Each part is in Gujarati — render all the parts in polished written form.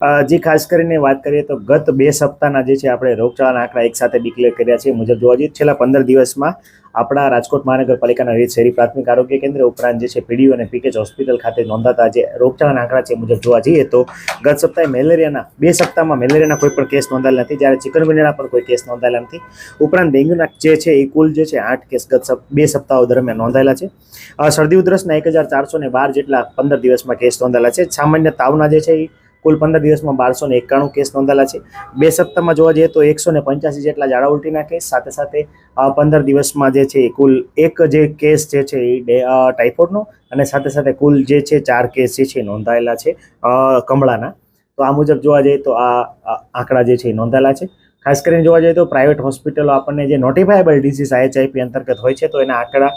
જે ખાસ કરીને વાત કરીએ તો ગત 2 સપ્તાહના જે છે આપણે રોગચાળાના આંકડા એકસાથે ડિક્લેર કર્યા છે. મુજબ જોવા જઈએ છેલ્લા 15 દિવસમાં આપણા રાજકોટ મહાનગરપાલિકાના વિવિધ શહેરી પ્રાથમિક આરોગ્ય કેન્દ્ર ઉપરાંત જે છે પીડીયુ અને પીકેચ હોસ્પિટલ ખાતે નોંધાતા જે રોગચાળાના આંકડા છે મુજબ જોવા જઈએ તો ગત સપ્તાહે મેલેરિયાના 2 સપ્તાહમાં મેલેરિયાના કોઈ પણ કેસ નોંધાયેલા નથી, જ્યારે ચિકનગુનિયાના પણ કોઈ કેસ નોંધાયેલા નથી. ઉપરાંત ડેન્ગ્યુના જે છે એ કુલ જે છે 8 કેસ ગત 2 સપ્તાહો દરમિયાન નોંધાયેલા છે. શરદી ઉધરસના 1412 જેટલા 15 દિવસમાં કેસ નોંધાયેલા છે. સામાન્ય તાવના જે છે એ કુલ 15 દિવસમાં 1291 કેસ નોંધાયેલા છે. 2 સપ્તાહમાં જોવા જઈએ તો 185 જેટલા ઝાડા ઉલટીના કેસ, સાથે સાથે 15 દિવસમાં જે છે કુલ એક જે કેસ જે છે એ ટાઇફોઇડનો, અને સાથે સાથે કુલ જે છે 4 કેસ જે છે નોંધાયેલા છે કમળાના. તો આ મુજબ જોવા જઈએ તો આ આંકડા જે છે નોંધાયેલા છે. ખાસ કરીને જોવા જઈએ તો પ્રાઇવેટ હોસ્પિટલો આપણને જે નોટિફાયેબલ ડિસીઝ IHIP અંતર્ગત હોય છે તો એના આંકડા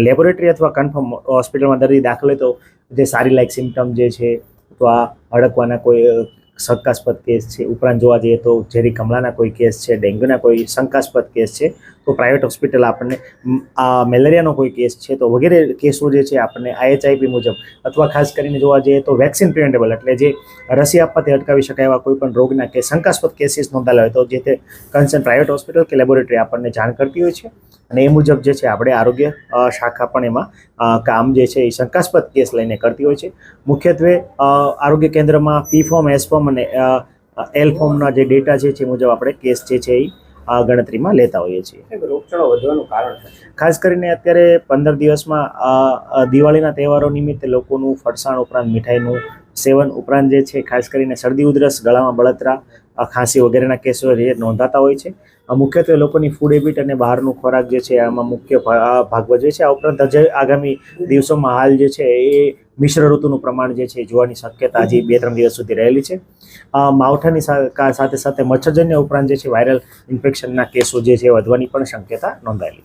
લેબોરેટરી અથવા કન્ફર્મ હોસ્પિટલમાં દર્દી દાખલ હોય તો જે સારી લાયક સિમ્ટમ જે છે તો આ હડકવાના કોઈ શંકાસ્પદ કેસ છે, ઉપરાંત જોવા જઈએ તો ઝેરી કમળાના કોઈ કેસ છે, ડેન્ગ્યુના કોઈ શંકાસ્પદ કેસ છે તો પ્રાઇવેટ હોસ્પિટલ આપણને આ મેલેરિયાનો કોઈ કેસ છે તો વગેરે કેસો જે છે આપણને IHIP મુજબ, અથવા ખાસ કરીને જોવા જઈએ તો વેક્સિન પ્રિવેન્ટેબલ એટલે જે રસી આપવાથી અટકાવી શકાય એવા કોઈ પણ રોગના કે શંકાસ્પદ કેસીસ નોંધાયેલા હોય તો જે તે કન્સર્ન પ્રાઇવેટ હોસ્પિટલ કે લેબોરેટરી આપણને જાણ કરતી હોય છે, અને એ મુજબ જે છે આપણે આરોગ્ય શાખા પણ એમાં કામ જે છે એ શંકાસ્પદ કેસ લઈને કરતી હોય છે. મુખ્યત્વે આરોગ્ય કેન્દ્રમાં P ફોર્મ, S ફોર્મ અને L ફોર્મના જે ડેટા છે મુજબ આપણે કેસ જે છે એ ગણતરીમાં લેતા હોઈએ છીએ. રોગચાળો વધવાનું કારણ છે ખાસ કરીને અત્યારે 15 દિવસમાં દિવાળીના તહેવારો નિમિત્તે લોકોનું ફરસાણ ઉપરાંત મીઠાઈનું સેવન ઉપરાંત જે છે ખાસ કરીને શરદી ઉધરસ, ગળામાં બળતરા, ખાંસી વગેરેના કેસો જે નોંધાતા હોય છે. મુખ્યત્વે લોકોની ફૂડ હેબિટ અને બહારનું ખોરાક જે છે આમાં મુખ્ય ભાગ ભજવે છે. આ ઉપરાંત હજી આગામી દિવસોમાં હાલ જે છે એ મિશ્ર ઋતુનું પ્રમાણ જે છે જોવાની શક્યતા હજી 2-3 દિવસ સુધી રહેલી છે. માવઠાની સાથે સાથે મચ્છરજન્ય ઉપરાંત જે છે વાયરલ ઇન્ફેક્શનના કેસો જે છે વધવાની પણ શક્યતા નોંધાયેલી છે.